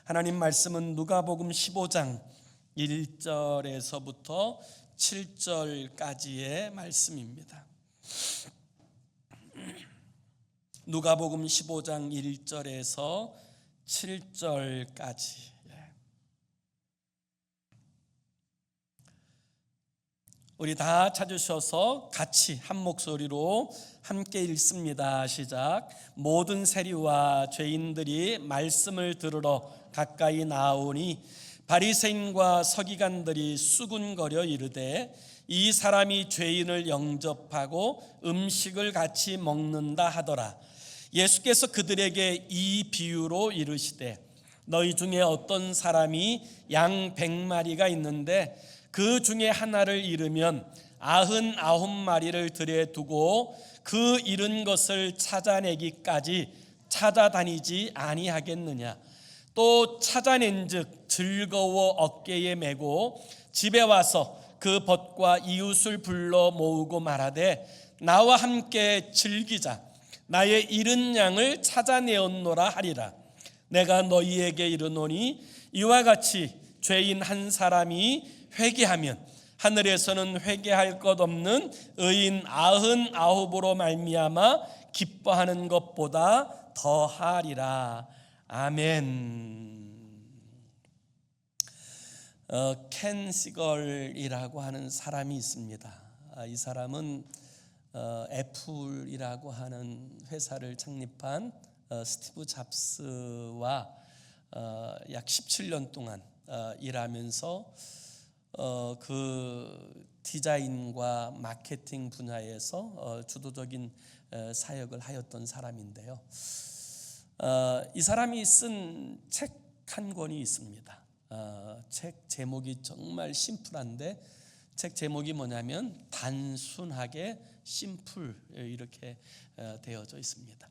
하나님 말씀은 누가복음 15장 1절에서부터 7절까지의 말씀입니다. 누가복음 15장 1절에서 7절까지. 우리 다 찾으셔서 같이 한 목소리로 함께 읽습니다. 시작. 모든 세리와 죄인들이 말씀을 들으러 가까이 나오니 바리새인과 서기관들이 수군거려 이르되 이 사람이 죄인을 영접하고 음식을 같이 먹는다 하더라. 예수께서 그들에게 이 비유로 이르시되 너희 중에 어떤 사람이 양 100마리가 있는데 그 중에 하나를 잃으면 99마리를 들에 두고 그 잃은 것을 찾아내기까지 찾아다니지 아니하겠느냐. 또 찾아낸즉 즐거워 어깨에 메고 집에 와서 그 벗과 이웃을 불러 모으고 말하되 나와 함께 즐기자. 나의 잃은 양을 찾아내었노라 하리라. 내가 너희에게 이르노니 이와 같이 죄인 한 사람이 회개하면 하늘에서는 회개할 것 없는 의인 99으로 말미암아 기뻐하는 것보다 더하리라. 아멘. 켄 시걸이라고 하는 사람이 있습니다. 이 사람은 애플이라고 하는 회사를 창립한 스티브 잡스와 약 17년 동안 일하면서 그 디자인과 마케팅 분야에서 주도적인 사역을 하였던 사람인데요. 이 사람이 쓴 책 한 권이 있습니다. 책 제목이 정말 심플한데 책 제목이 뭐냐면 단순하게 심플 이렇게 되어져 있습니다.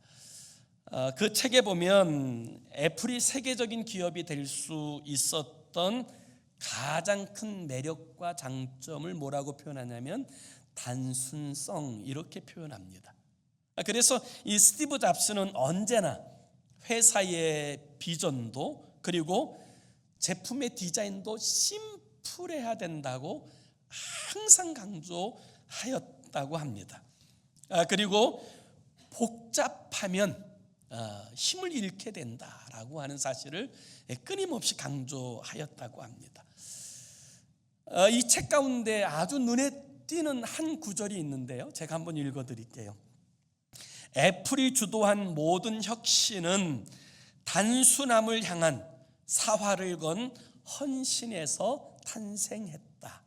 그 책에 보면 애플이 세계적인 기업이 될 수 있었던 가장 큰 매력과 장점을 뭐라고 표현하냐면 단순성 이렇게 표현합니다. 그래서 이 스티브 잡스는 언제나 회사의 비전도 그리고 제품의 디자인도 심플해야 된다고 항상 강조하였다고 합니다. 그리고 복잡하면 힘을 잃게 된다라고 하는 사실을 끊임없이 강조하였다고 합니다. 이 책 가운데 아주 눈에 띄는 한 구절이 있는데요. 제가 한번 읽어드릴게요. 애플이 주도한 모든 혁신은 단순함을 향한 사활을 건 헌신에서 탄생했다.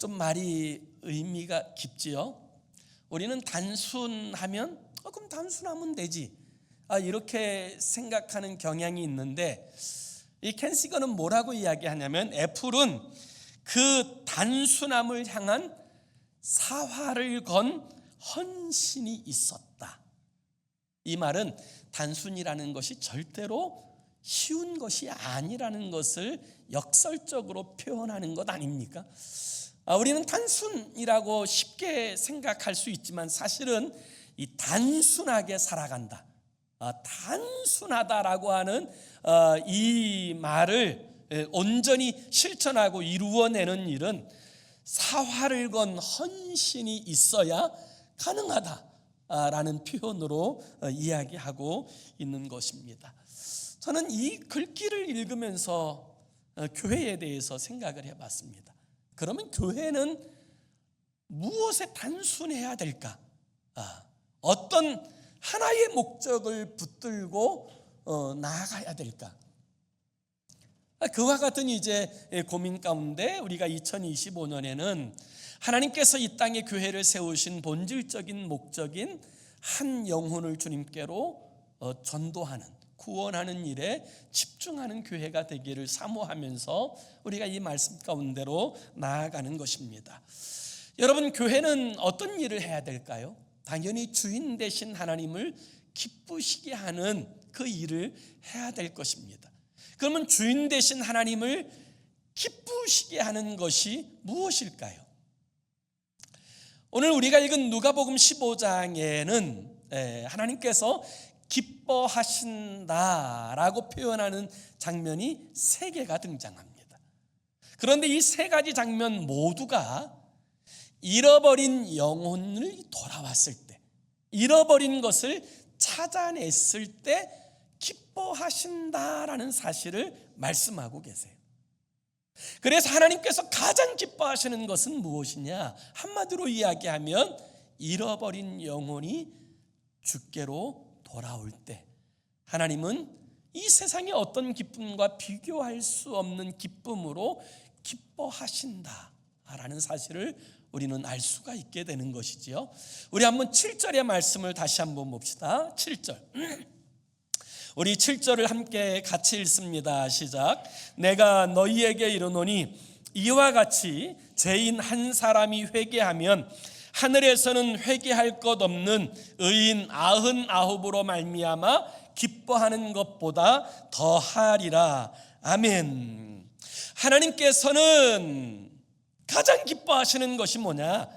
좀 말이 의미가 깊지요. 우리는 단순하면 그럼 단순하면 되지 이렇게 생각하는 경향이 있는데 이 켄 시걸은 뭐라고 이야기하냐면 애플은 그 단순함을 향한 사활을 건 헌신이 있었다. 이 말은 단순이라는 것이 절대로 쉬운 것이 아니라는 것을 역설적으로 표현하는 것 아닙니까? 우리는 단순이라고 쉽게 생각할 수 있지만 사실은 이 단순하게 살아간다, 단순하다라고 하는 이 말을 온전히 실천하고 이루어내는 일은 사활을 건 헌신이 있어야 가능하다라는 표현으로 이야기하고 있는 것입니다. 저는 이 글귀를 읽으면서 교회에 대해서 생각을 해봤습니다. 그러면 교회는 무엇에 단순해야 될까? 어떤 하나의 목적을 붙들고 나아가야 될까? 그와 같은 이제 고민 가운데 우리가 2025년에는 하나님께서 이 땅에 교회를 세우신 본질적인 목적인 한 영혼을 주님께로 전도하는, 구원하는 일에 집중하는 교회가 되기를 사모하면서 우리가 이 말씀 가운데로 나아가는 것입니다. 여러분, 교회는 어떤 일을 해야 될까요? 당연히 주인 되신 하나님을 기쁘시게 하는 그 일을 해야 될 것입니다. 그러면 주인 되신 하나님을 기쁘시게 하는 것이 무엇일까요? 오늘 우리가 읽은 누가복음 15장에는 하나님께서 기뻐하신다라고 표현하는 장면이 세 개가 등장합니다. 그런데 이 세 가지 장면 모두가 잃어버린 영혼을 돌아왔을 때, 잃어버린 것을 찾아냈을 때 기뻐하신다라는 사실을 말씀하고 계세요. 그래서 하나님께서 가장 기뻐하시는 것은 무엇이냐? 한마디로 이야기하면 잃어버린 영혼이 주께로 돌아올 때 하나님은 이 세상의 어떤 기쁨과 비교할 수 없는 기쁨으로 기뻐하신다라는 사실을 우리는 알 수가 있게 되는 것이지요. 우리 한번 7절의 말씀을 다시 한번 봅시다. 7절. 우리 7절을 함께 같이 읽습니다. 시작. 내가 너희에게 이르노니 이와 같이 죄인 한 사람이 회개하면 하늘에서는 회개할 것 없는 의인 99으로 말미암아 기뻐하는 것보다 더하리라. 아멘. 하나님께서는 가장 기뻐하시는 것이 뭐냐?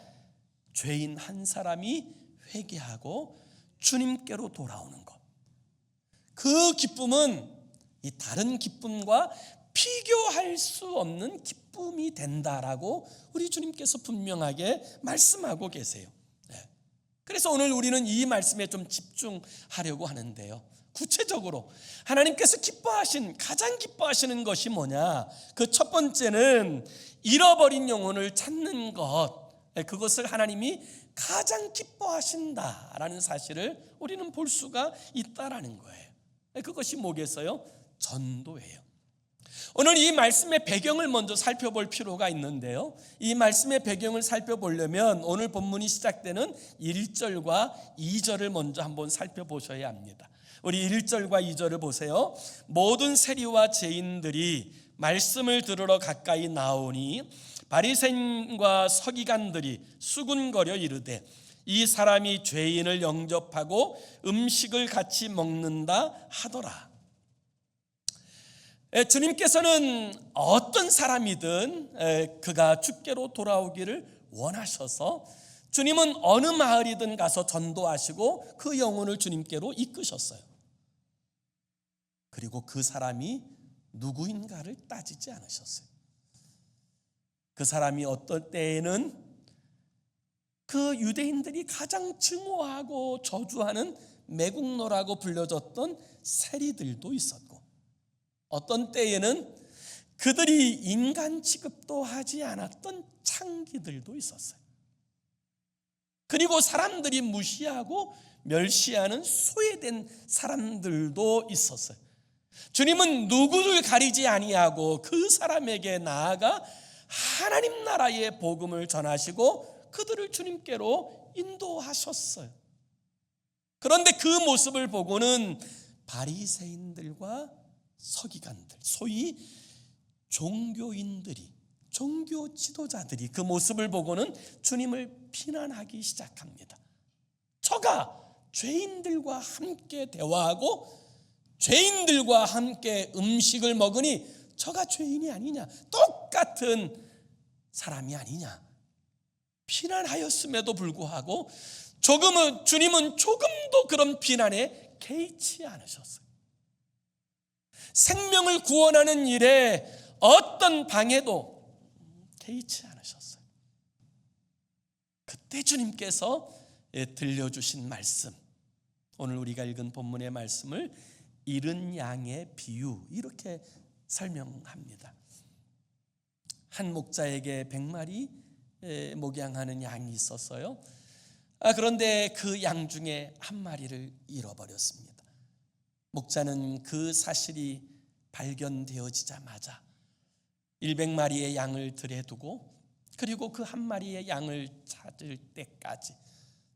죄인 한 사람이 회개하고 주님께로 돌아오는 것. 그 기쁨은 이 다른 기쁨과 비교할 수 없는 기쁨이 된다라고 우리 주님께서 분명하게 말씀하고 계세요. 그래서 오늘 우리는 이 말씀에 좀 집중하려고 하는데요. 구체적으로 하나님께서 가장 기뻐하시는 것이 뭐냐? 그 첫 번째는 잃어버린 영혼을 찾는 것, 그것을 하나님이 가장 기뻐하신다라는 사실을 우리는 볼 수가 있다라는 거예요. 그것이 뭐겠어요? 전도예요. 오늘 이 말씀의 배경을 먼저 살펴볼 필요가 있는데요, 이 말씀의 배경을 살펴보려면 오늘 본문이 시작되는 1절과 2절을 먼저 한번 살펴보셔야 합니다. 우리 1절과 2절을 보세요. 모든 세리와 죄인들이 말씀을 들으러 가까이 나오니 바리새인과 서기관들이 수군거려 이르되 이 사람이 죄인을 영접하고 음식을 같이 먹는다 하더라. 주님께서는 어떤 사람이든 그가 주께로 돌아오기를 원하셔서 주님은 어느 마을이든 가서 전도하시고 그 영혼을 주님께로 이끄셨어요. 그리고 그 사람이 누구인가를 따지지 않으셨어요. 그 사람이 어떨 때에는 그 유대인들이 가장 증오하고 저주하는 매국노라고 불려졌던 세리들도 있었고, 어떤 때에는 그들이 인간 취급도 하지 않았던 창기들도 있었어요. 그리고 사람들이 무시하고 멸시하는 소외된 사람들도 있었어요. 주님은 누구를 가리지 아니하고 그 사람에게 나아가 하나님 나라의 복음을 전하시고 그들을 주님께로 인도하셨어요. 그런데 그 모습을 보고는 바리새인들과 서기관들, 소위 종교인들이, 종교 지도자들이 그 모습을 보고는 주님을 비난하기 시작합니다. 저가 죄인들과 함께 대화하고 죄인들과 함께 음식을 먹으니 저가 죄인이 아니냐, 똑같은 사람이 아니냐 비난하였음에도 불구하고 주님은 조금도 그런 비난에 개의치 않으셨어요. 생명을 구원하는 일에 어떤 방해도 개의치 않으셨어요. 그때 주님께서 들려주신 말씀, 오늘 우리가 읽은 본문의 말씀을 잃은 양의 비유, 이렇게 설명합니다. 한 목자에게 100마리 목양하는 양이 있었어요. 그런데 그 양 중에 한 마리를 잃어버렸습니다. 목자는 그 사실이 발견되어지자마자 100마리의 양을 들에 두고 그리고 그 한 마리의 양을 찾을 때까지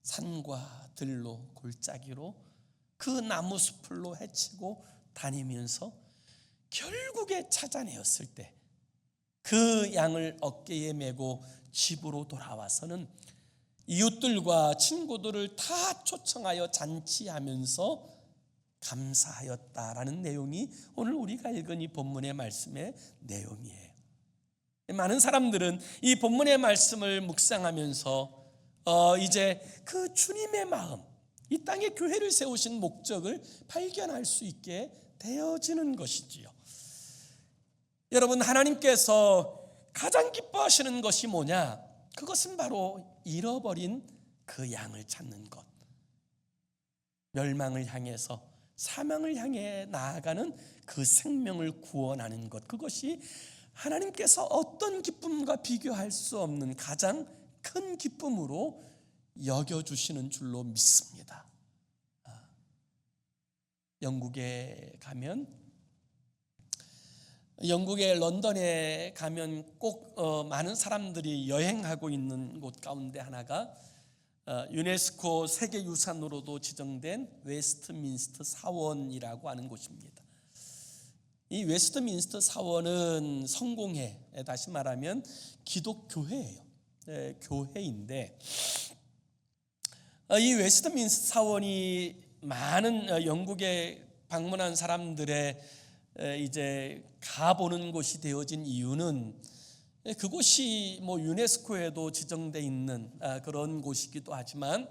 산과 들로 골짜기로 그 나무 숲을로 헤치고 다니면서 결국에 찾아내었을 때 그 양을 어깨에 메고 집으로 돌아와서는 이웃들과 친구들을 다 초청하여 잔치하면서 감사하였다라는 내용이 오늘 우리가 읽은 이 본문의 말씀의 내용이에요. 많은 사람들은 이 본문의 말씀을 묵상하면서 이제 그 주님의 마음, 이 땅에 교회를 세우신 목적을 발견할 수 있게 되어지는 것이지요. 여러분, 하나님께서 가장 기뻐하시는 것이 뭐냐? 그것은 바로 잃어버린 그 양을 찾는 것, 멸망을 향해서 사망을 향해 나아가는 그 생명을 구원하는 것, 그것이 하나님께서 어떤 기쁨과 비교할 수 없는 가장 큰 기쁨으로 여겨주시는 줄로 믿습니다. 영국의 런던에 가면 꼭 많은 사람들이 여행하고 있는 곳 가운데 하나가 유네스코 세계유산으로도 지정된 웨스트민스터 사원이라고 하는 곳입니다. 이 웨스트민스터 사원은 성공회, 다시 말하면 기독교회예요. 교회인데, 이 웨스트민스터 사원이 많은 영국에 방문한 사람들의 이제 가보는 곳이 되어진 이유는 그곳이 유네스코에도 지정되어 있는 그런 곳이기도 하지만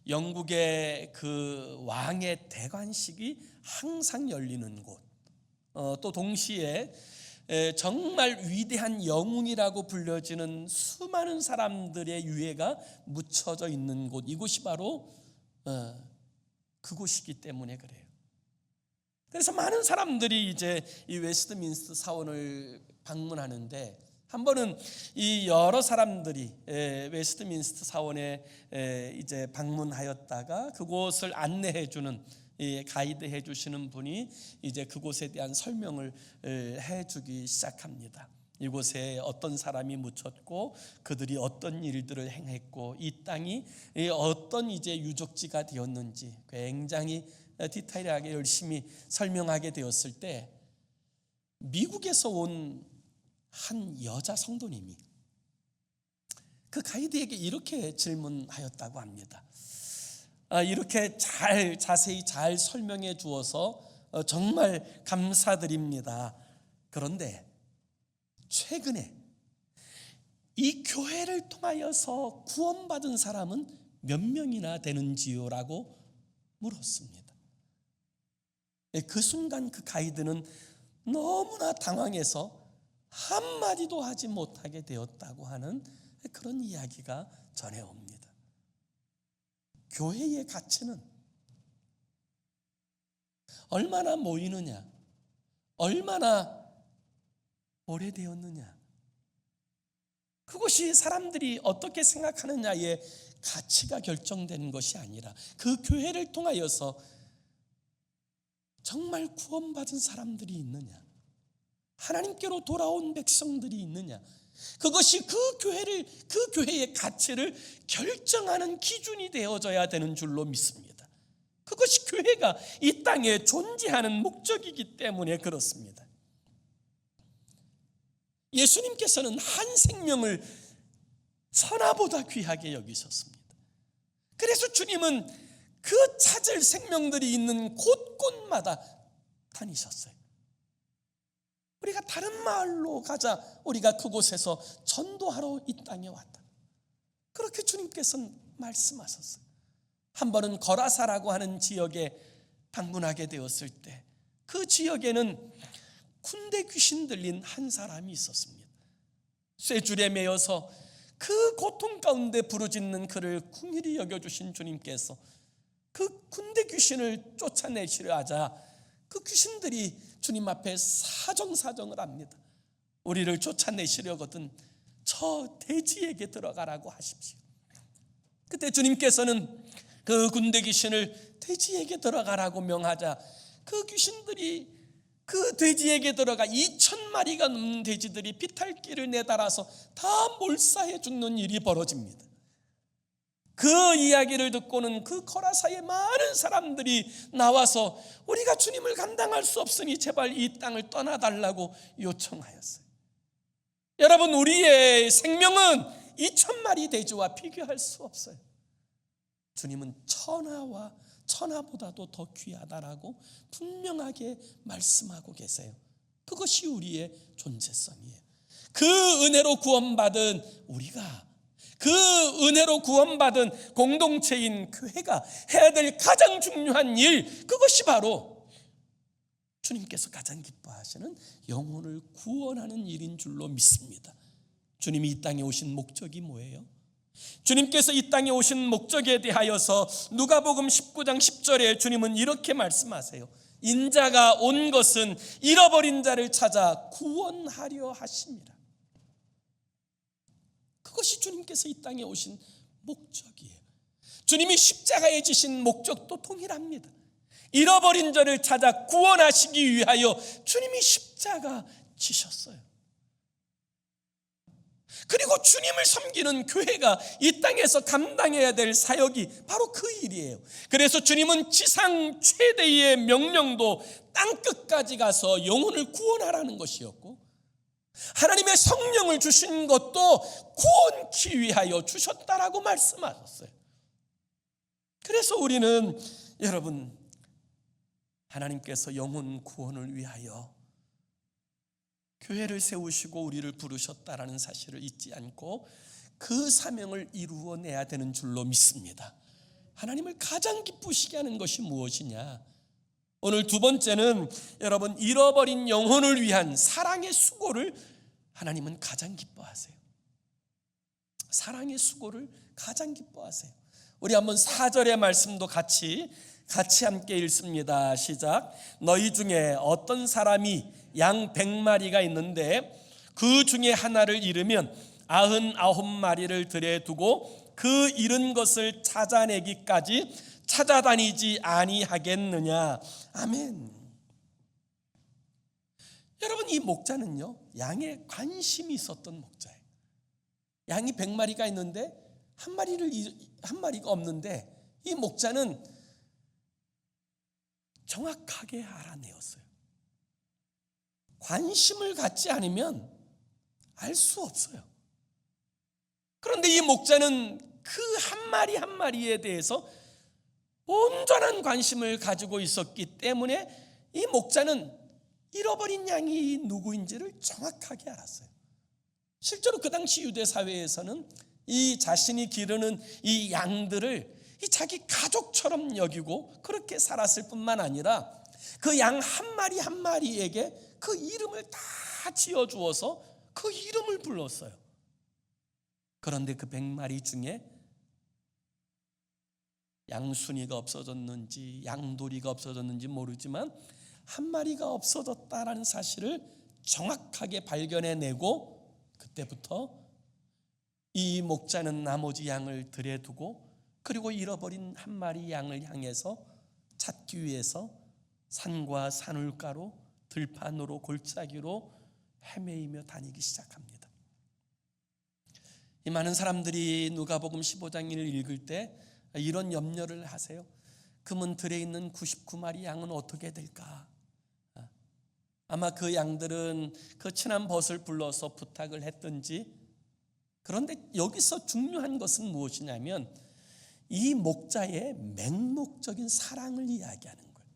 영국의 그 왕의 대관식이 항상 열리는 곳, 또 동시에 정말 위대한 영웅이라고 불려지는 수많은 사람들의 유해가 묻혀져 있는 곳, 이곳이 바로 그곳이기 때문에 그래요. 그래서 많은 사람들이 이제 이 웨스트민스터 사원을 방문하는데, 한 번은 이 여러 사람들이 웨스트민스터 사원에 이제 방문하였다가 그곳을 안내해 주는, 가이드해 주시는 분이 이제 그곳에 대한 설명을 해 주기 시작합니다. 이곳에 어떤 사람이 묻혔고 그들이 어떤 일들을 행했고 이 땅이 어떤 이제 유적지가 되었는지 굉장히 디테일하게 열심히 설명하게 되었을 때, 미국에서 온 한 여자 성도님이 그 가이드에게 이렇게 질문하였다고 합니다. 이렇게 자세히 잘 설명해 주어서 정말 감사드립니다. 그런데 최근에 이 교회를 통하여서 구원받은 사람은 몇 명이나 되는지요? 라고 물었습니다. 그 순간 그 가이드는 너무나 당황해서 한마디도 하지 못하게 되었다고 하는 그런 이야기가 전해옵니다. 교회의 가치는 얼마나 모이느냐, 얼마나 오래되었느냐, 그것이 사람들이 어떻게 생각하느냐의 가치가 결정되는 것이 아니라 그 교회를 통하여서 정말 구원받은 사람들이 있느냐, 하나님께로 돌아온 백성들이 있느냐, 그것이 그 교회의 가치를 결정하는 기준이 되어져야 되는 줄로 믿습니다. 그것이 교회가 이 땅에 존재하는 목적이기 때문에 그렇습니다. 예수님께서는 한 생명을 선하보다 귀하게 여기셨습니다. 그래서 주님은 그 찾을 생명들이 있는 곳곳마다 다니셨어요. 우리가 다른 마을로 가자, 우리가 그곳에서 전도하러 이 땅에 왔다, 그렇게 주님께서는 말씀하셨어요. 한 번은 거라사라고 하는 지역에 방문하게 되었을 때 그 지역에는 군대 귀신 들린 한 사람이 있었습니다. 쇠줄에 매여서 그 고통 가운데 부르짖는 그를 긍휼히 여겨주신 주님께서 그 군대 귀신을 쫓아내시려 하자 그 귀신들이 주님 앞에 사정을 합니다. 우리를 쫓아내시려거든 저 돼지에게 들어가라고 하십시오. 그때 주님께서는 그 군대 귀신을 돼지에게 들어가라고 명하자 그 귀신들이 그 돼지에게 들어가 2,000마리가 넘는 돼지들이 비탈길을 내달아서 다 몰사해 죽는 일이 벌어집니다. 그 이야기를 듣고는 그 거라사의 많은 사람들이 나와서 우리가 주님을 감당할 수 없으니 제발 이 땅을 떠나달라고 요청하였어요. 여러분, 우리의 생명은 2,000마리 돼지와 비교할 수 없어요. 주님은 천하보다도 더 귀하다라고 분명하게 말씀하고 계세요. 그것이 우리의 존재성이에요. 그 은혜로 구원받은 우리가 그 은혜로 구원받은 공동체인 교회가 해야 될 가장 중요한 일, 그것이 바로 주님께서 가장 기뻐하시는 영혼을 구원하는 일인 줄로 믿습니다. 주님이 이 땅에 오신 목적이 뭐예요? 주님께서 이 땅에 오신 목적에 대하여서 누가복음 19장 10절에 주님은 이렇게 말씀하세요. 인자가 온 것은 잃어버린 자를 찾아 구원하려 하심이라. 그것이 주님께서 이 땅에 오신 목적이에요. 주님이 십자가에 지신 목적도 동일합니다. 잃어버린 자를 찾아 구원하시기 위하여 주님이 십자가 지셨어요. 그리고 주님을 섬기는 교회가 이 땅에서 감당해야 될 사역이 바로 그 일이에요. 그래서 주님은 지상 최대의 명령도 땅끝까지 가서 영혼을 구원하라는 것이었고, 하나님의 성령을 주신 것도 구원케 위하여 주셨다라고 말씀하셨어요. 그래서 우리는 여러분, 하나님께서 영혼 구원을 위하여 교회를 세우시고 우리를 부르셨다라는 사실을 잊지 않고 그 사명을 이루어내야 되는 줄로 믿습니다. 하나님을 가장 기쁘시게 하는 것이 무엇이냐? 오늘 두 번째는 여러분, 잃어버린 영혼을 위한 사랑의 수고를 하나님은 가장 기뻐하세요. 사랑의 수고를 가장 기뻐하세요. 우리 한번 4절의 말씀도 같이 함께 읽습니다. 시작. 너희 중에 어떤 사람이 양 100마리가 있는데 그 중에 하나를 잃으면 99마리를 들에 두고 그 잃은 것을 찾아내기까지 찾아다니지 아니하겠느냐. 아멘. 여러분, 이 목자는요, 양에 관심이 있었던 목자예요. 양이 100마리가 있는데 한 마리가 없는데 이 목자는 정확하게 알아내었어요. 관심을 갖지 않으면 알 수 없어요. 그런데 이 목자는 그 한 마리 한 마리에 대해서 온전한 관심을 가지고 있었기 때문에 이 목자는 잃어버린 양이 누구인지를 정확하게 알았어요. 실제로 그 당시 유대 사회에서는 이 자신이 기르는 이 양들을 이 자기 가족처럼 여기고 그렇게 살았을 뿐만 아니라 그 양 한 마리 한 마리에게 그 이름을 다 지어주어서 그 이름을 불렀어요. 그런데 그 100마리 중에 양순이가 없어졌는지 양돌이가 없어졌는지 모르지만 한 마리가 없어졌다라는 사실을 정확하게 발견해내고, 그때부터 이 목자는 나머지 양을 들에 두고 그리고 잃어버린 한 마리 양을 향해서 찾기 위해서 산과 산울가로 들판으로 골짜기로 헤매이며 다니기 시작합니다. 이 많은 사람들이 누가복음 15장을 읽을 때 이런 염려를 하세요. 그러면 들에 있는 99마리 양은 어떻게 될까? 아마 그 양들은 그 친한 벗을 불러서 부탁을 했든지. 그런데 여기서 중요한 것은 무엇이냐면 이 목자의 맹목적인 사랑을 이야기하는 거예요.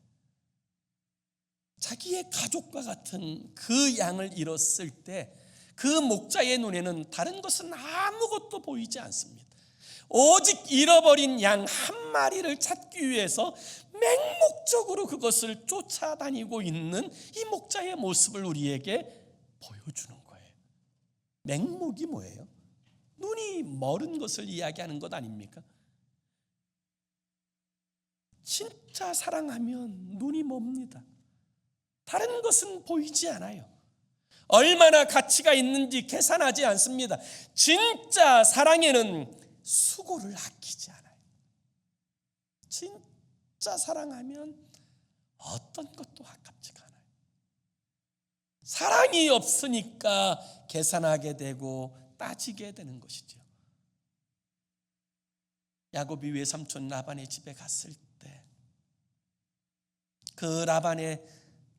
자기의 가족과 같은 그 양을 잃었을 때 그 목자의 눈에는 다른 것은 아무것도 보이지 않습니다. 오직 잃어버린 양 한 마리를 찾기 위해서 맹목적으로 그것을 쫓아다니고 있는 이 목자의 모습을 우리에게 보여주는 거예요. 맹목이 뭐예요? 눈이 멀은 것을 이야기하는 것 아닙니까? 진짜 사랑하면 눈이 멉니다. 다른 것은 보이지 않아요. 얼마나 가치가 있는지 계산하지 않습니다. 진짜 사랑에는 수고를 아끼지 않아요. 진짜 사랑하면 어떤 것도 아깝지가 않아요. 사랑이 없으니까 계산하게 되고 따지게 되는 것이죠. 야곱이 외삼촌 라반의 집에 갔을 때 그 라반의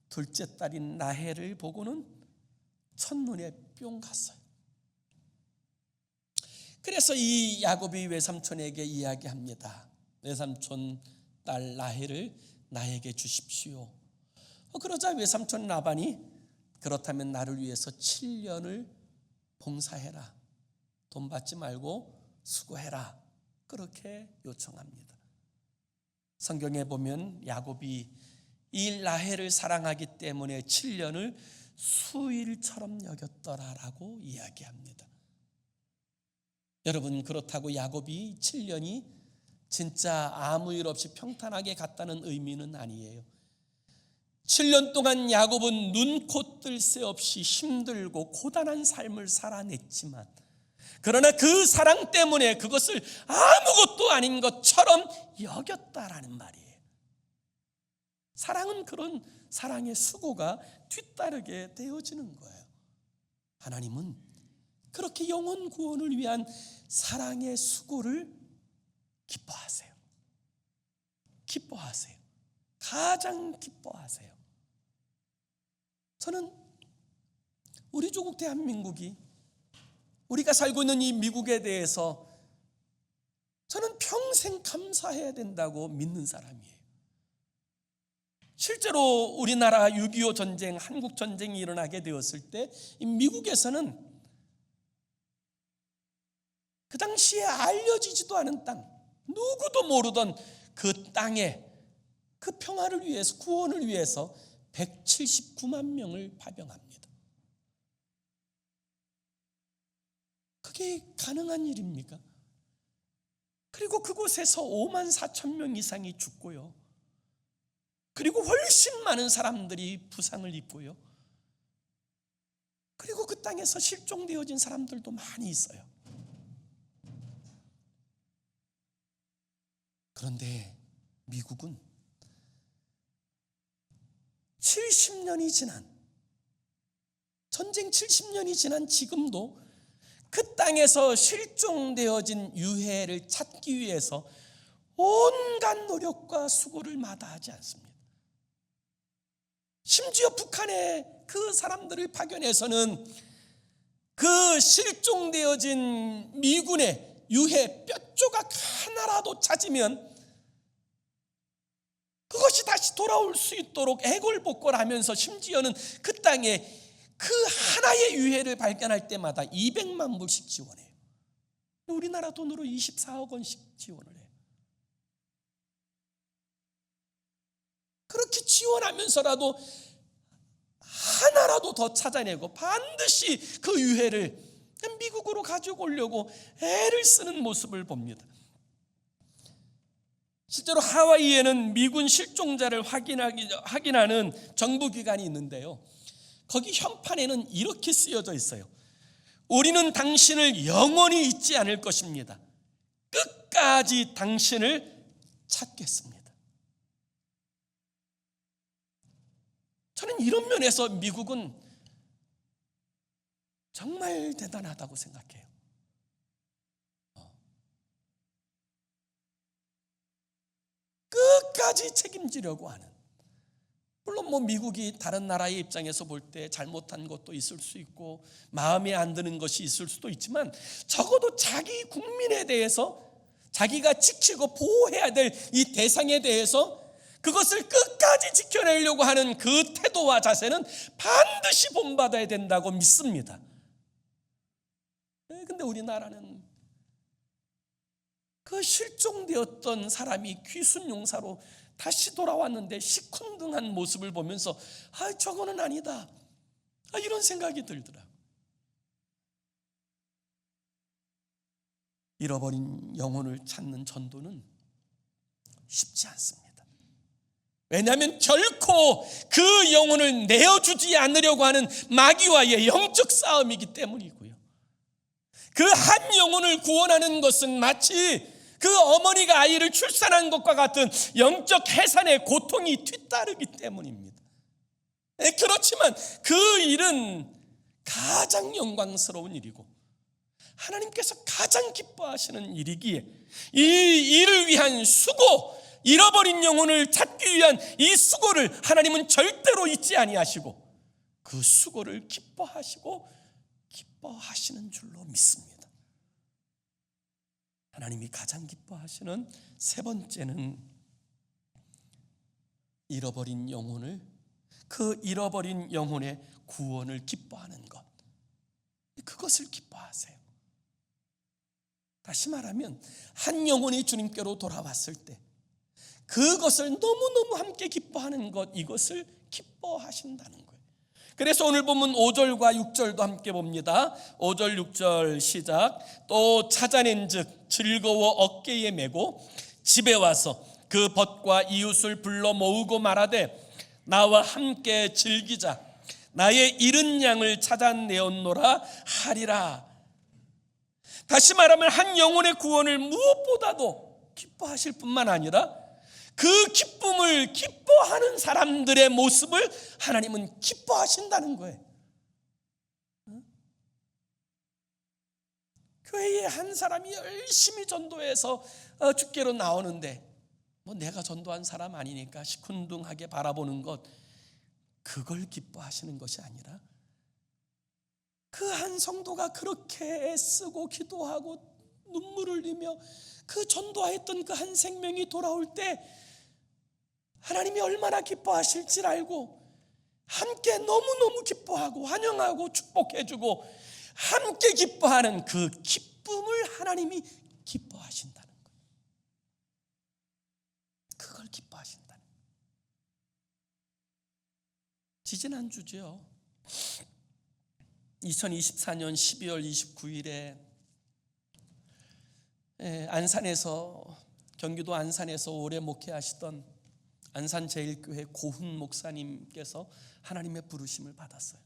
둘째 딸인 라헬을 보고는 첫눈에 뿅 갔어요. 그래서 이 야곱이 외삼촌에게 이야기합니다. 외삼촌 딸 라헬을 나에게 주십시오. 그러자 외삼촌 라반이 그렇다면 나를 위해서 7년을 봉사해라. 돈 받지 말고 수고해라, 그렇게 요청합니다. 성경에 보면 야곱이 이 라헬을 사랑하기 때문에 7년을 수일처럼 여겼더라라고 이야기합니다. 여러분, 그렇다고 야곱이 7년이 진짜 아무 일 없이 평탄하게 갔다는 의미는 아니에요. 7년 동안 야곱은 눈코 뜰 새 없이 힘들고 고단한 삶을 살아냈지만, 그러나 그 사랑 때문에 그것을 아무것도 아닌 것처럼 여겼다라는 말이에요. 사랑은 그런 사랑의 수고가 뒤따르게 되어지는 거예요. 하나님은 그렇게 영혼 구원을 위한 사랑의 수고를 기뻐하세요. 기뻐하세요. 가장 기뻐하세요. 저는 우리 조국 대한민국이, 우리가 살고 있는 이 미국에 대해서 저는 평생 감사해야 된다고 믿는 사람이에요. 실제로 우리나라 6.25 전쟁, 한국 전쟁이 일어나게 되었을 때 미국에서는 그 당시에 알려지지도 않은 땅, 누구도 모르던 그 땅에 그 평화를 위해서, 구원을 위해서 179만 명을 파병합니다. 그게 가능한 일입니까? 그리고 그곳에서 5만 4천 명 이상이 죽고요, 그리고 훨씬 많은 사람들이 부상을 입고요, 그리고 그 땅에서 실종되어진 사람들도 많이 있어요. 그런데 미국은 70년이 지난, 전쟁 70년이 지난 지금도 그 땅에서 실종되어진 유해를 찾기 위해서 온갖 노력과 수고를 마다하지 않습니다. 심지어 북한에 그 사람들을 파견해서는 그 실종되어진 미군의 유해 뼈 조각 하나라도 찾으면 그것이 다시 돌아올 수 있도록 애걸복걸하면서, 심지어는 그 땅에 그 하나의 유해를 발견할 때마다 200만 불씩 지원해요. 우리나라 돈으로 24억 원씩 지원을 해요. 그렇게 지원하면서라도 하나라도 더 찾아내고 반드시 그 유해를 미국으로 가지고 오려고 애를 쓰는 모습을 봅니다. 실제로 하와이에는 미군 실종자를 확인하는 정부기관이 있는데요, 거기 현판에는 이렇게 쓰여져 있어요. 우리는 당신을 영원히 잊지 않을 것입니다. 끝까지 당신을 찾겠습니다. 저는 이런 면에서 미국은 정말 대단하다고 생각해요. 끝까지 책임지려고 하는, 물론 미국이 다른 나라의 입장에서 볼 때 잘못한 것도 있을 수 있고 마음에 안 드는 것이 있을 수도 있지만, 적어도 자기 국민에 대해서, 자기가 지키고 보호해야 될 이 대상에 대해서 그것을 끝까지 지켜내려고 하는 그 태도와 자세는 반드시 본받아야 된다고 믿습니다. 그런데 우리나라는 그 실종되었던 사람이 귀순용사로 다시 돌아왔는데 시큰둥한 모습을 보면서 저거는 아니다, 이런 생각이 들더라. 잃어버린 영혼을 찾는 전도는 쉽지 않습니다. 왜냐하면 결코 그 영혼을 내어주지 않으려고 하는 마귀와의 영적 싸움이기 때문이고요, 그 한 영혼을 구원하는 것은 마치 그 어머니가 아이를 출산한 것과 같은 영적 해산의 고통이 뒤따르기 때문입니다. 그렇지만 그 일은 가장 영광스러운 일이고 하나님께서 가장 기뻐하시는 일이기에, 이 일을 위한 수고, 잃어버린 영혼을 찾기 위한 이 수고를 하나님은 절대로 잊지 아니하시고 그 수고를 기뻐하시는 줄로 믿습니다. 하나님이 가장 기뻐하시는 세 번째는 잃어버린 영혼을, 그 잃어버린 영혼의 구원을 기뻐하는 것, 그것을 기뻐하세요. 다시 말하면 한 영혼이 주님께로 돌아왔을 때 그것을 너무너무 함께 기뻐하는 것, 이것을 기뻐하신다는 거예요. 그래서 오늘 보면 5절과 6절도 함께 봅니다. 5절 6절 시작. 또 찾아낸 즉 즐거워 어깨에 메고 집에 와서 그 벗과 이웃을 불러 모으고 말하되 나와 함께 즐기자. 나의 잃은 양을 찾아내었노라 하리라. 다시 말하면 한 영혼의 구원을 무엇보다도 기뻐하실 뿐만 아니라 그 기쁨을 기뻐하는 사람들의 모습을 하나님은 기뻐하신다는 거예요. 교회에 한 사람이 열심히 전도해서 주께로 나오는데 뭐 내가 전도한 사람 아니니까 시큰둥하게 바라보는 것, 그걸 기뻐하시는 것이 아니라 그 한 성도가 그렇게 애쓰고 기도하고 눈물을 흘리며 그 전도했던 그 한 생명이 돌아올 때 하나님이 얼마나 기뻐하실지 알고 함께 너무너무 기뻐하고 환영하고 축복해주고 함께 기뻐하는 그 기쁨을 하나님이 기뻐하신다는 거예요. 그걸 기뻐하신다는 거예요. 지지난주죠. 2024년 12월 29일에 안산에서, 경기도 안산에서 오래 목회하시던 안산제일교회 고훈 목사님께서 하나님의 부르심을 받았어요.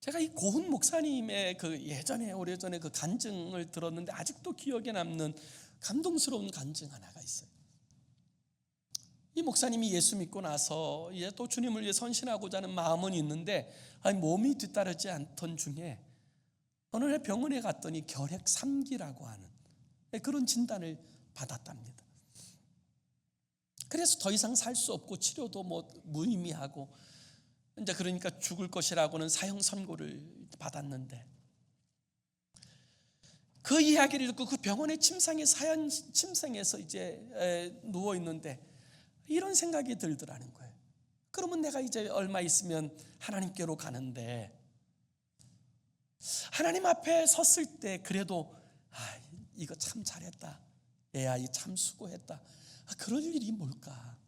제가 이 고훈 목사님의 그 예전에 오래전에 그 간증을 들었는데 아직도 기억에 남는 감동스러운 간증 하나가 있어요. 이 목사님이 예수 믿고 나서 이제 또 주님을 위해 선신하고자 하는 마음은 있는데 몸이 뒤따르지 않던 중에 어느 날 병원에 갔더니 결핵 3기라고 하는 그런 진단을 받았답니다. 그래서 더 이상 살 수 없고 치료도 무의미하고 이제 그러니까 죽을 것이라고는 사형 선고를 받았는데, 그 이야기를 듣고 그 병원의 침상에서 이제 누워 있는데 이런 생각이 들더라는 거예요. 그러면 내가 이제 얼마 있으면 하나님께로 가는데 하나님 앞에 섰을 때 그래도 이거 참 잘했다, 얘야 이 참 수고했다, 그럴 일이 뭘까?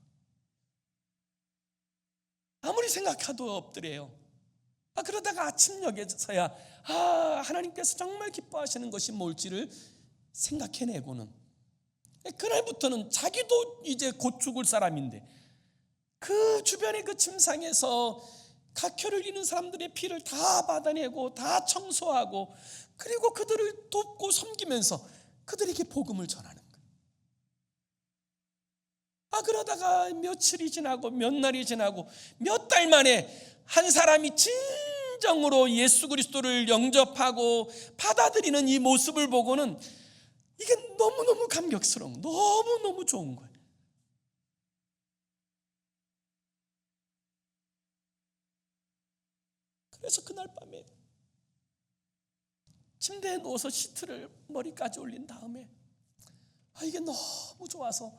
아무리 생각해도 없더래요. 그러다가 아침녘에서야 하나님께서 정말 기뻐하시는 것이 뭘지를 생각해내고는 그날부터는 자기도 이제 곧 죽을 사람인데 그 주변의 그 침상에서 각혈을 잃는 사람들의 피를 다 받아내고 다 청소하고 그리고 그들을 돕고 섬기면서 그들에게 복음을 전하는 거예요. 그러다가 며칠이 지나고 몇 날이 지나고 몇 달 만에 한 사람이 진정으로 예수 그리스도를 영접하고 받아들이는 이 모습을 보고는 이게 너무너무 감격스러운, 너무너무 좋은 거예요. 그래서 그날 밤에 침대에 누워서 시트를 머리까지 올린 다음에 이게 너무 좋아서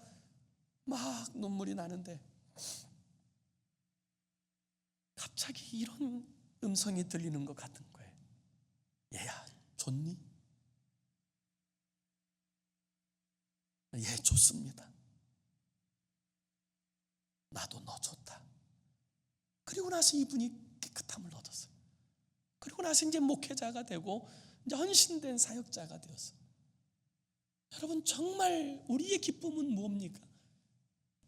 막 눈물이 나는데 갑자기 이런 음성이 들리는 것 같은 거예요. 얘야 좋니? 예, 좋습니다. 나도 너 좋다. 그리고 나서 이분이 깨끗함을 얻었어요. 그리고 나서 이제 목회자가 되고 이제 헌신된 사역자가 되었어요. 여러분, 정말 우리의 기쁨은 뭡니까?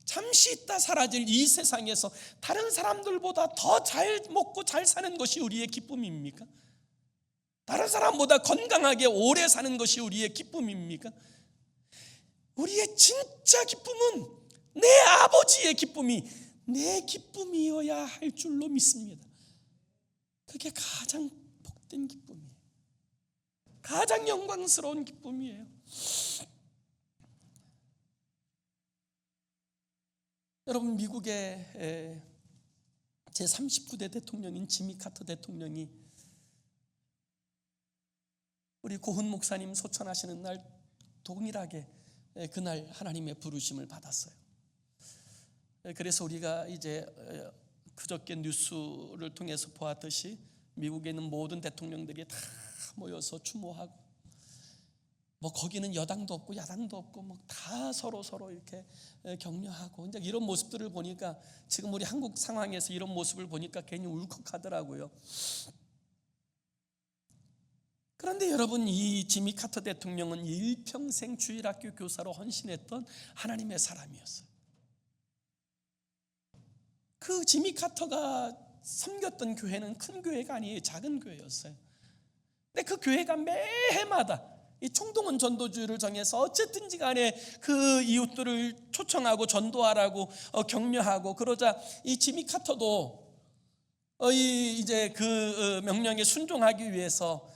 잠시 있다 사라질 이 세상에서 다른 사람들보다 더 잘 먹고 잘 사는 것이 우리의 기쁨입니까? 다른 사람보다 건강하게 오래 사는 것이 우리의 기쁨입니까? 우리의 진짜 기쁨은 내 아버지의 기쁨이 내 기쁨이어야 할 줄로 믿습니다. 그게 가장 복된 기쁨이에요. 가장 영광스러운 기쁨이에요. 여러분, 미국의 제39대 대통령인 지미 카터 대통령이 우리 고훈 목사님 소천하시는 날 동일하게 그날 하나님의 부르심을 받았어요. 그래서 우리가 이제 그저께 뉴스를 통해서 보았듯이 미국에 있는 모든 대통령들이 다 모여서 추모하고 뭐 거기는 여당도 없고 야당도 없고 뭐 다 서로 이렇게 격려하고 이제 이런 모습들을 보니까 지금 우리 한국 상황에서 이런 모습을 보니까 괜히 울컥하더라고요. 그런데 여러분, 이 지미 카터 대통령은 일평생 주일학교 교사로 헌신했던 하나님의 사람이었어요. 그 지미 카터가 섬겼던 교회는 큰 교회가 아니에요. 작은 교회였어요. 근데 그 교회가 매해마다 이 총동원 전도주의를 정해서 어쨌든지 간에 그 이웃들을 초청하고 전도하라고 격려하고, 그러자 이 지미 카터도 이제 그 명령에 순종하기 위해서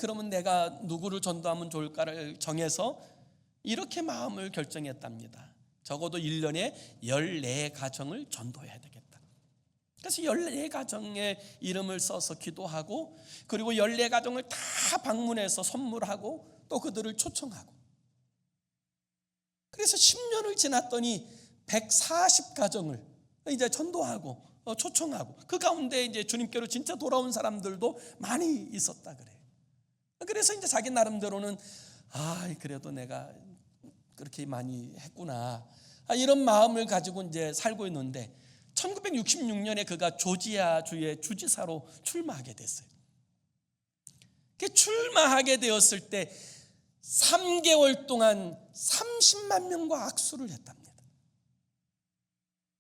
그러면 내가 누구를 전도하면 좋을까를 정해서 이렇게 마음을 결정했답니다. 적어도 1년에 14가정을 전도해야 되겠다. 그래서 14가정의 이름을 써서 기도하고, 그리고 14가정을 다 방문해서 선물하고 또 그들을 초청하고, 그래서 10년을 지났더니 140가정을 이제 전도하고 초청하고, 그 가운데 이제 주님께로 진짜 돌아온 사람들도 많이 있었다 그래요. 그래서 이제 자기 나름대로는 그래도 내가 그렇게 많이 했구나, 이런 마음을 가지고 이제 살고 있는데 1966년에 그가 조지아주의 주지사로 출마하게 됐어요. 출마하게 되었을 때 3개월 동안 30만 명과 악수를 했답니다.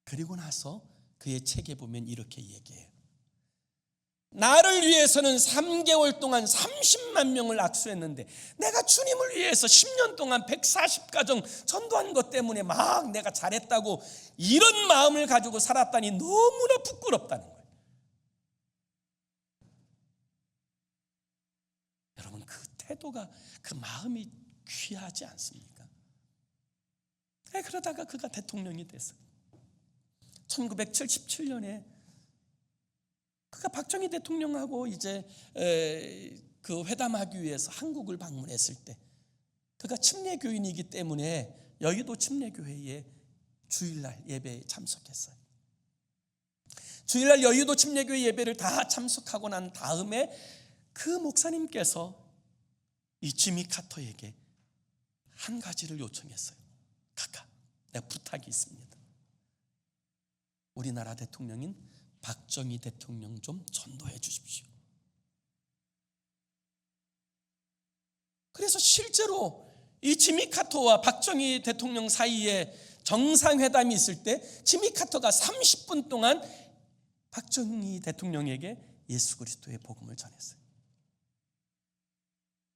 그리고 나서 그의 책에 보면 이렇게 얘기해요. 나를 위해서는 3개월 동안 30만 명을 악수했는데 내가 주님을 위해서 10년 동안 140가정 전도한 것 때문에 막 내가 잘했다고 이런 마음을 가지고 살았다니 너무나 부끄럽다는 거예요. 여러분, 그 태도가, 그 마음이 귀하지 않습니까? 그러다가 그가 대통령이 됐어요. 1977년에 그가 박정희 대통령하고 이제 그 회담하기 위해서 한국을 방문했을 때, 그가 침례교인이기 때문에 여의도 침례교회에 주일날 예배에 참석했어요. 주일날 여의도 침례교회 예배를 다 참석하고 난 다음에 그 목사님께서 이 지미 카터에게 한 가지를 요청했어요. 카카, 내가 부탁이 있습니다. 우리나라 대통령인 박정희 대통령 좀 전도해 주십시오. 그래서 실제로 이 지미 카터와 박정희 대통령 사이에 정상회담이 있을 때 지미 카터가 30분 동안 박정희 대통령에게 예수 그리스도의 복음을 전했어요.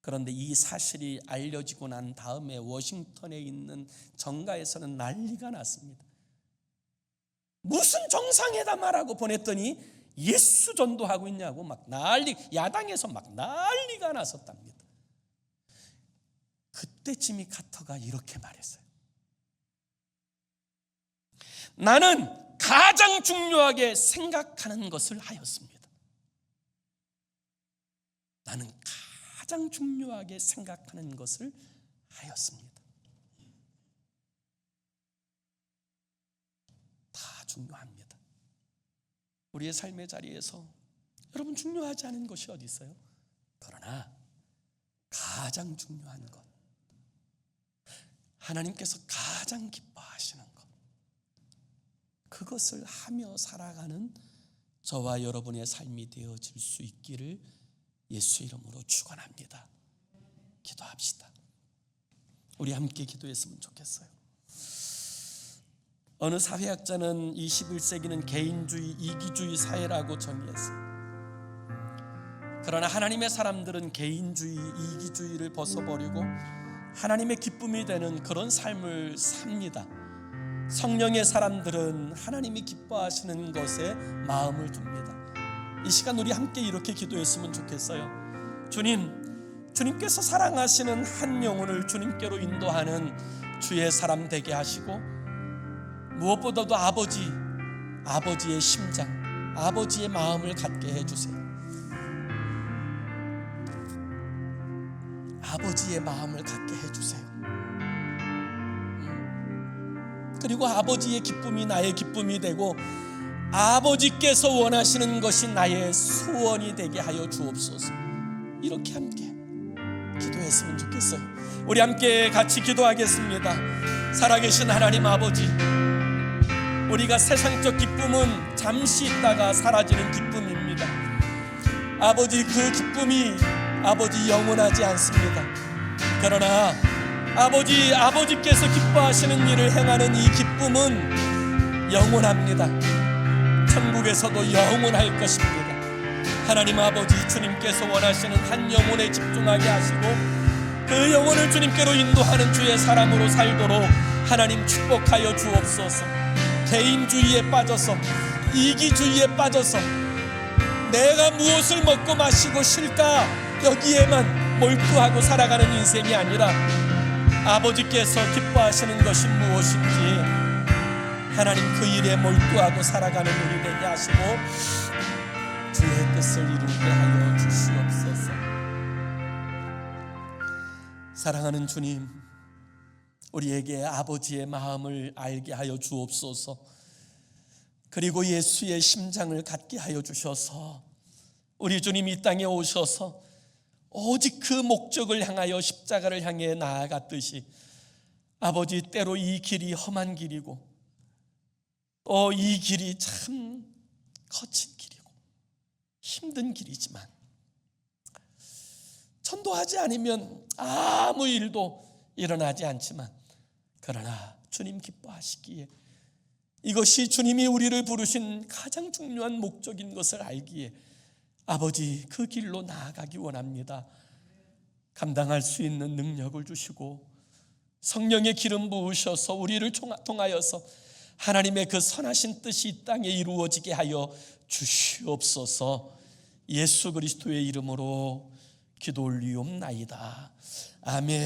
그런데 이 사실이 알려지고 난 다음에 워싱턴에 있는 정가에서는 난리가 났습니다. 무슨 정상회담하라고 보냈더니 예수 전도하고 있냐고 막 야당에서 막 난리가 났었답니다. 그때 지미 카터가 이렇게 말했어요. 나는 가장 중요하게 생각하는 것을 하였습니다. 나는 가장 중요하게 생각하는 것을 하였습니다. 다 중요합니다. 우리의 삶의 자리에서 여러분, 중요하지 않은 것이 어디 있어요? 그러나 가장 중요한 것, 하나님께서 가장 기뻐하시는 것, 그것을 하며 살아가는 저와 여러분의 삶이 되어질 수 있기를 예수 이름으로 축원합니다. 기도합시다. 우리 함께 기도했으면 좋겠어요. 어느 사회학자는 21세기는 개인주의, 이기주의 사회라고 정의했어요. 그러나 하나님의 사람들은 개인주의, 이기주의를 벗어버리고 하나님의 기쁨이 되는 그런 삶을 삽니다. 성령의 사람들은 하나님이 기뻐하시는 것에 마음을 둡니다. 이 시간 우리 함께 이렇게 기도했으면 좋겠어요. 주님께서 사랑하시는 한 영혼을 주님께로 인도하는 주의 사람 되게 하시고, 무엇보다도 아버지의 심장, 아버지의 마음을 갖게 해주세요. 아버지의 마음을 갖게 해주세요. 그리고 아버지의 기쁨이 나의 기쁨이 되고 아버지께서 원하시는 것이 나의 소원이 되게 하여 주옵소서. 이렇게 함께 기도했으면 좋겠어요. 우리 함께 같이 기도하겠습니다. 살아계신 하나님 아버지, 우리가 세상적 기쁨은 잠시 있다가 사라지는 기쁨입니다. 아버지, 그 기쁨이 아버지 영원하지 않습니다. 그러나 아버지께서 기뻐하시는 일을 행하는 이 기쁨은 영원합니다. 천국에서도 영원할 것입니다. 하나님 아버지, 주님께서 원하시는 한 영혼에 집중하게 하시고 그 영혼을 주님께로 인도하는 주의 사람으로 살도록 하나님 축복하여 주옵소서. 개인주의에 빠져서, 이기주의에 빠져서 내가 무엇을 먹고 마시고 쉴까 여기에만 몰두하고 살아가는 인생이 아니라 아버지께서 기뻐하시는 것이 무엇인지 하나님 그 일에 몰두하고 살아가는 우리 되게 하시고 주의 뜻을 이루게 하여 주시옵소서. 사랑하는 주님, 우리에게 아버지의 마음을 알게 하여 주옵소서. 그리고 예수의 심장을 갖게 하여 주셔서 우리 주님 이 땅에 오셔서 오직 그 목적을 향하여 십자가를 향해 나아갔듯이 아버지, 때로 이 길이 험한 길이고 또 이 길이 참 거친 길이고 힘든 길이지만 전도하지 않으면 아무 일도 일어나지 않지만 그러나 주님 기뻐하시기에 이것이 주님이 우리를 부르신 가장 중요한 목적인 것을 알기에 아버지, 그 길로 나아가기 원합니다. 감당할 수 있는 능력을 주시고 성령의 기름 부으셔서 우리를 통하여서 하나님의 그 선하신 뜻이 이 땅에 이루어지게 하여 주시옵소서. 예수 그리스도의 이름으로 기도 올리옵나이다. 아멘.